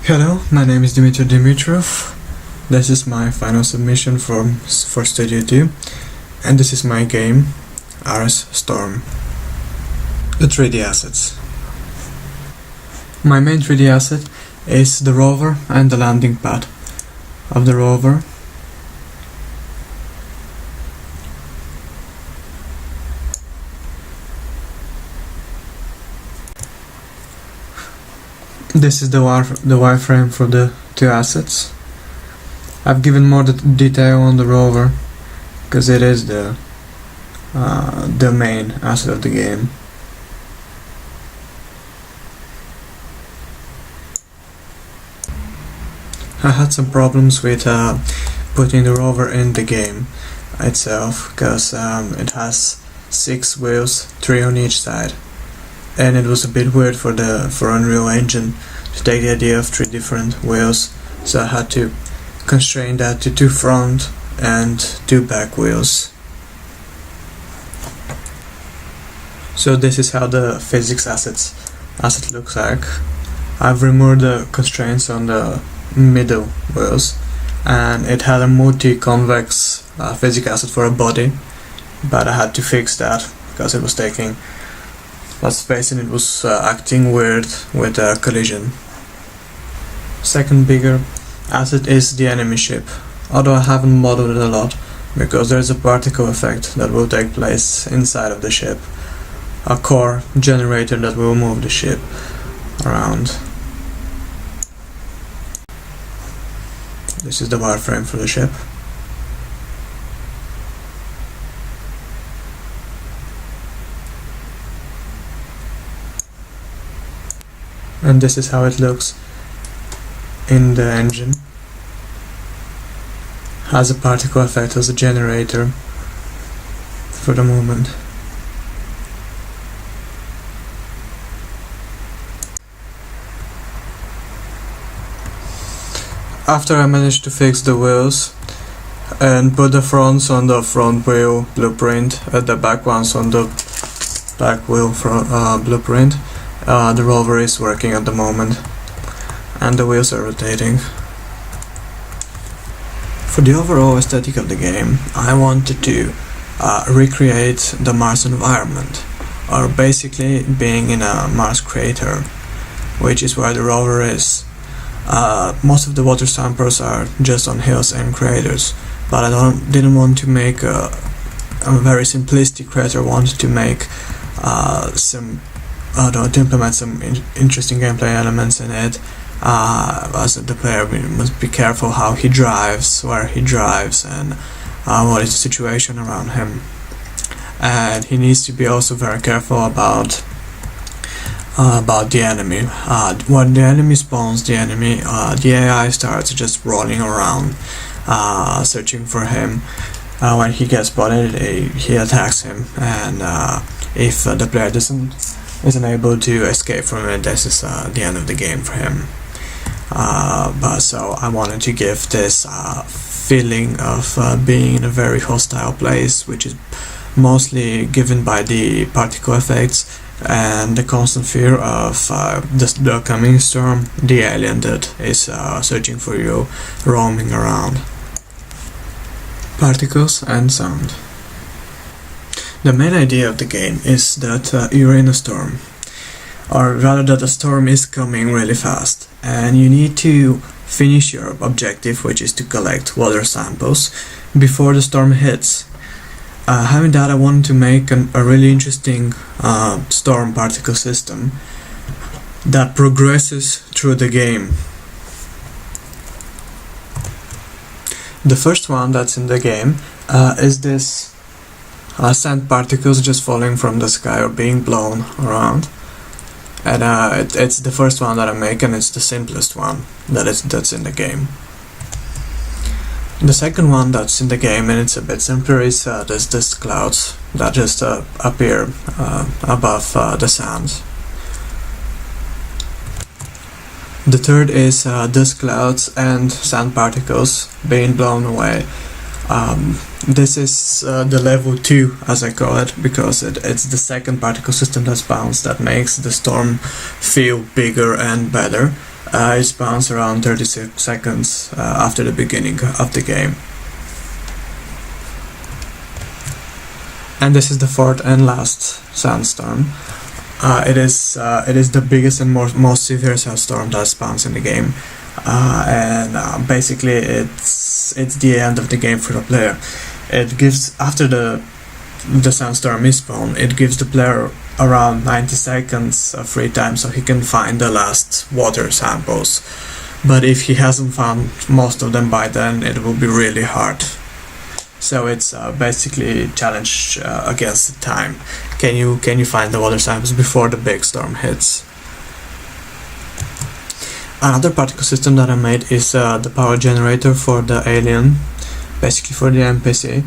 Hello, my name is Dimitrov. This is my final submission for Studio 2, and this is my game, Ars Storm. The 3D assets. My main 3D asset is the rover and the landing pad of the rover. This is the wireframe for the two assets. I've given more detail on the rover because it is the main asset of the game. I had some problems with putting the rover in the game itself because it has 6 wheels, 3 on each side, and it was a bit weird for Unreal Engine to take the idea of 3 different wheels, so I had to constrain that to 2 front and 2 back wheels. So this is how the physics asset looks like. I've removed the constraints on the middle wheels, and it had a multi-convex physics asset for a body, but I had to fix that because it was taking lots of space and it was acting weird with a collision. Second bigger asset is the enemy ship, although I haven't modeled it a lot because there is a particle effect that will take place inside of the ship, a core generator that will move the ship around. This is the wireframe for the ship. And this is how it looks in the engine. Has a particle effect as a generator for the movement. After I managed to fix the wheels and put the fronts on the front wheel blueprint and the back ones on the back wheel blueprint, the rover is working at the moment and the wheels are rotating. For the overall aesthetic of the game, I wanted to recreate the Mars environment, or basically being in a Mars crater, which is where the rover is. Most of the water samples are just on hills and craters, but I didn't want to make a very simplistic crater. I wanted to make to implement some interesting gameplay elements in it. As the player, we must be careful how he drives, where he drives, and what is the situation around him. And he needs to be also very careful about the enemy. When the enemy spawns, the AI starts just rolling around, searching for him. When he gets spotted, he attacks him, and if the player isn't able to escape from it, this is the end of the game for him. So I wanted to give this feeling of being in a very hostile place, which is mostly given by the particle effects and the constant fear of the coming storm, the alien that is searching for you, roaming around. Particles and sound. The main idea of the game is that you're in a storm, or rather that a storm is coming really fast, and you need to finish your objective, which is to collect water samples before the storm hits. Having that, I wanted to make a really interesting storm particle system that progresses through the game. The first one that's in the game is this sand particles just falling from the sky or being blown around, and it's the first one that I make, and it's the simplest one that's in the game. The second one that's in the game, and it's a bit simpler, is this clouds that just appear above the sand. The third is dust clouds and sand particles being blown away. This is the level 2, as I call it, because it's the second particle system that's bounced that makes the storm feel bigger and better. It spawns around 36 seconds after the beginning of the game. And this is the fourth and last sandstorm. It is the biggest and most severe sandstorm that spawns in the game, and basically it's the end of the game for the player. It gives, after the sandstorm is spawned, it gives the player around 90 seconds of free time so he can find the last water samples. But if he hasn't found most of them by then, it will be really hard. So it's basically challenge against the time. Can you find the water samples before the big storm hits? Another particle system that I made is the power generator for the alien, basically for the NPC,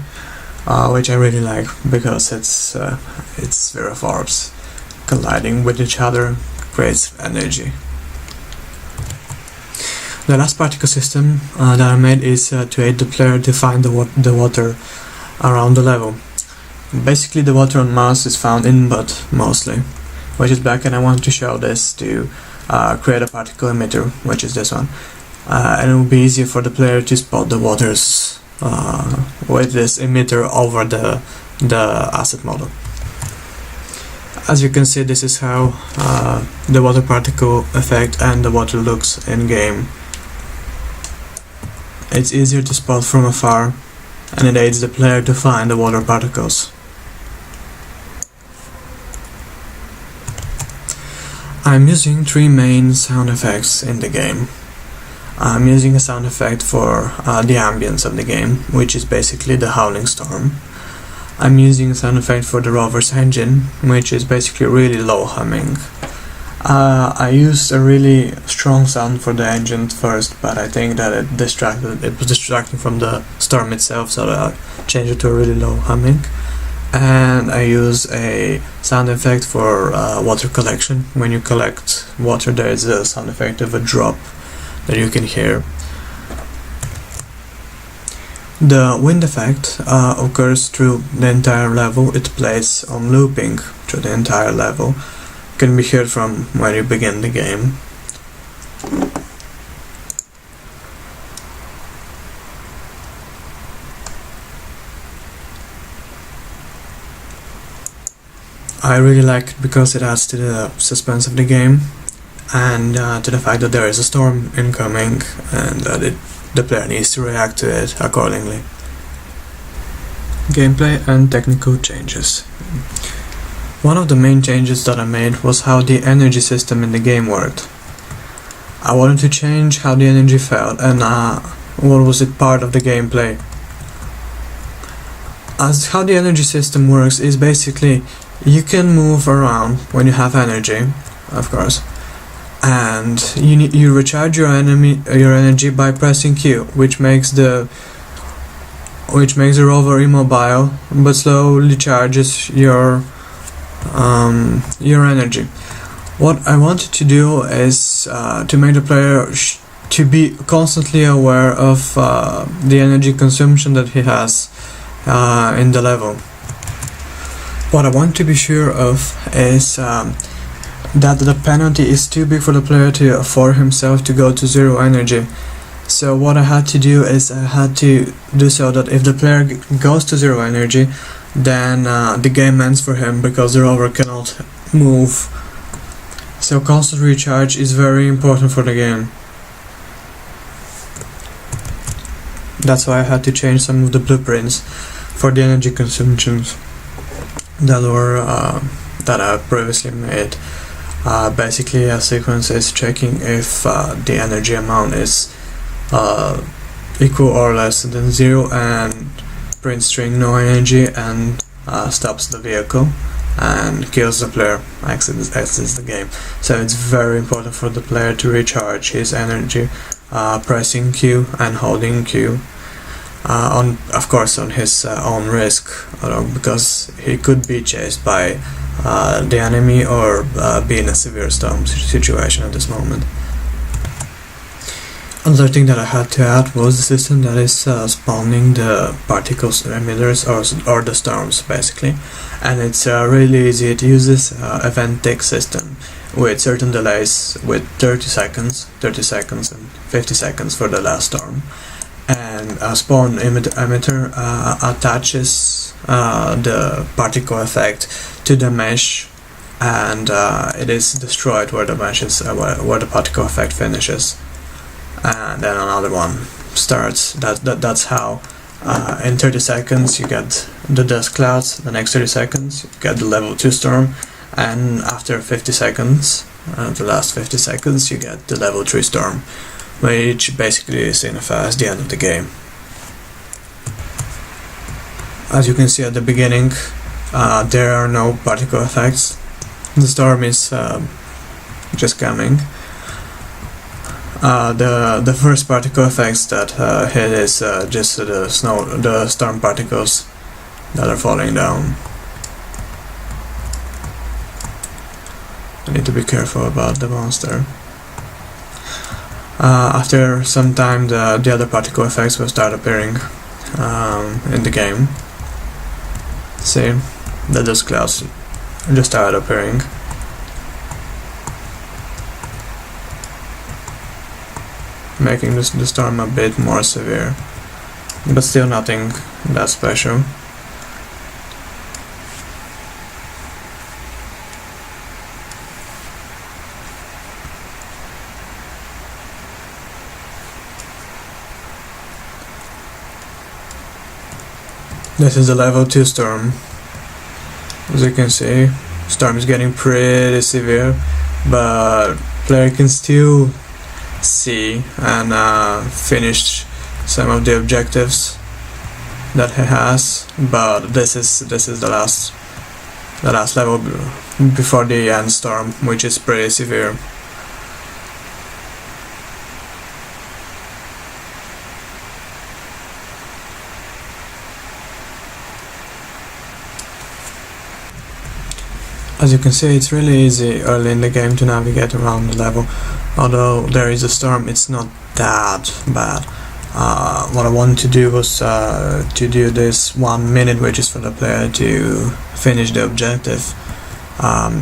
which I really like because it's spherophores colliding with each other creates energy. The last particle system that I made is to aid the player to find the water around the level. Basically the water on Mars is found in mud mostly, which is black, and I want to show this to create a particle emitter, which is this one. And it will be easier for the player to spot the waters with this emitter over the asset model. As you can see, this is how the water particle effect and the water looks in game. It's easier to spot from afar, and it aids the player to find the water particles. I'm using three main sound effects in the game. I'm using a sound effect for the ambience of the game, which is basically the howling storm. I'm using a sound effect for the rover's engine, which is basically really low humming. I used a really strong sound for the engine first, but I think that it was distracting from the storm itself, so I changed it to a really low humming. And I use a sound effect for water collection. When you collect water, there is a sound effect of a drop that you can hear. The wind effect occurs through the entire level. It plays on looping through the entire level. Can be heard from when you begin the game. I really like it because it adds to the suspense of the game, and to the fact that there is a storm incoming and that the player needs to react to it accordingly. Gameplay and technical changes. One of the main changes that I made was how the energy system in the game worked. I wanted to change how the energy felt and what was it part of the gameplay. As how the energy system works is basically you can move around when you have energy, of course, and you recharge your energy by pressing Q, which makes the rover immobile but slowly charges your energy. What I wanted to do is to make the player to be constantly aware of the energy consumption that he has in the level. What I want to be sure of is that the penalty is too big for the player for himself to go to zero energy. So what I had to do is I had to do so that if the player goes to zero energy, then the game ends for him because the rover cannot move. So constant recharge is very important for the game. That's why I had to change some of the blueprints for the energy consumptions that I previously made. Basically a sequence is checking if the energy amount is equal or less than zero, and print string no energy and stops the vehicle and kills the player, exits the game. So it's very important for the player to recharge his energy pressing Q and holding Q, of course on his own risk, because he could be chased by the enemy or be in a severe storm situation at this moment. Another thing that I had to add was the system that is spawning the particles emitters or the storms basically, and it's really easy. It uses event tick system, with certain delays, with 30 seconds and 50 seconds for the last storm. And a spawn emitter attaches the particle effect to the mesh, and it is destroyed where the mesh is, where the particle effect finishes, and then another one starts. That's how in 30 seconds you get the dust clouds, the next 30 seconds you get the level 2 storm, and after 50 seconds, the last 50 seconds, you get the level 3 storm, which basically signifies the end of the game. As you can see at the beginning, there are no particle effects. The storm is just coming. The first particle effects that hit is just the storm particles that are falling down. I need to be careful about the monster. After some time, the other particle effects will start appearing in the game. See, the dust clouds just started appearing. Making the storm a bit more severe, but still nothing that special. This is the level 2 storm. As you can see, storm is getting pretty severe, but player can still see and finish some of the objectives that he has. But this is the last level before the end storm, which is pretty severe. As you can see, it's really easy early in the game to navigate around the level. Although there is a storm, it's not that bad. What I wanted to do was to do this 1 minute, which is for the player to finish the objective,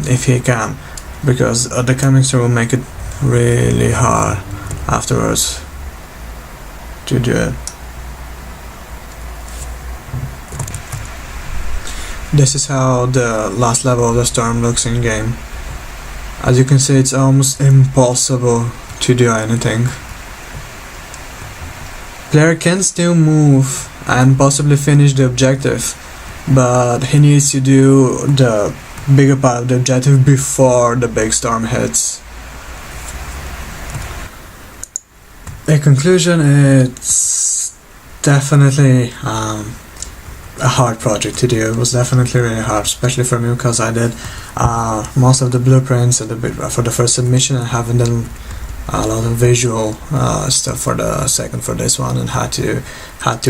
if he can, because the coming storm will make it really hard afterwards to do it. This is how the last level of the storm looks in game. As you can see, it's almost impossible to do anything. Player can still move and possibly finish the objective, but he needs to do the bigger part of the objective before the big storm hits. In conclusion, it's definitely a hard project to do. It was definitely really hard, especially for me, because I did most of the blueprints for the first submission. I haven't done a lot of visual stuff for the second, for this one, and had to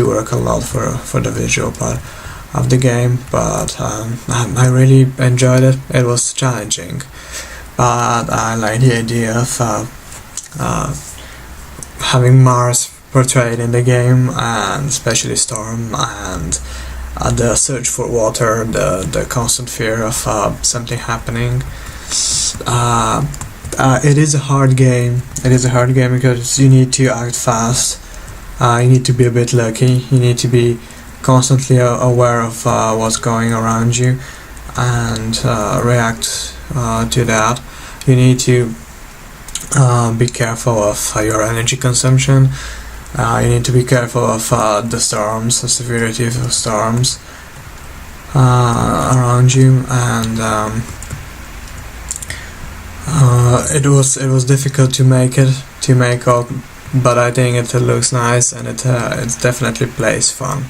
work a lot for the visual part of the game. But I really enjoyed it. It was challenging, but I like the idea of having Mars portrayed in the game, and especially storm, and the search for water, the constant fear of something happening. It is a hard game. It is a hard game because you need to act fast. You need to be a bit lucky. You need to be constantly aware of what's going around you and react to that. You need to be careful of your energy consumption. You need to be careful of the storms, the severity of the storms around you, and it was difficult to make up, but I think it looks nice, and it definitely plays fun.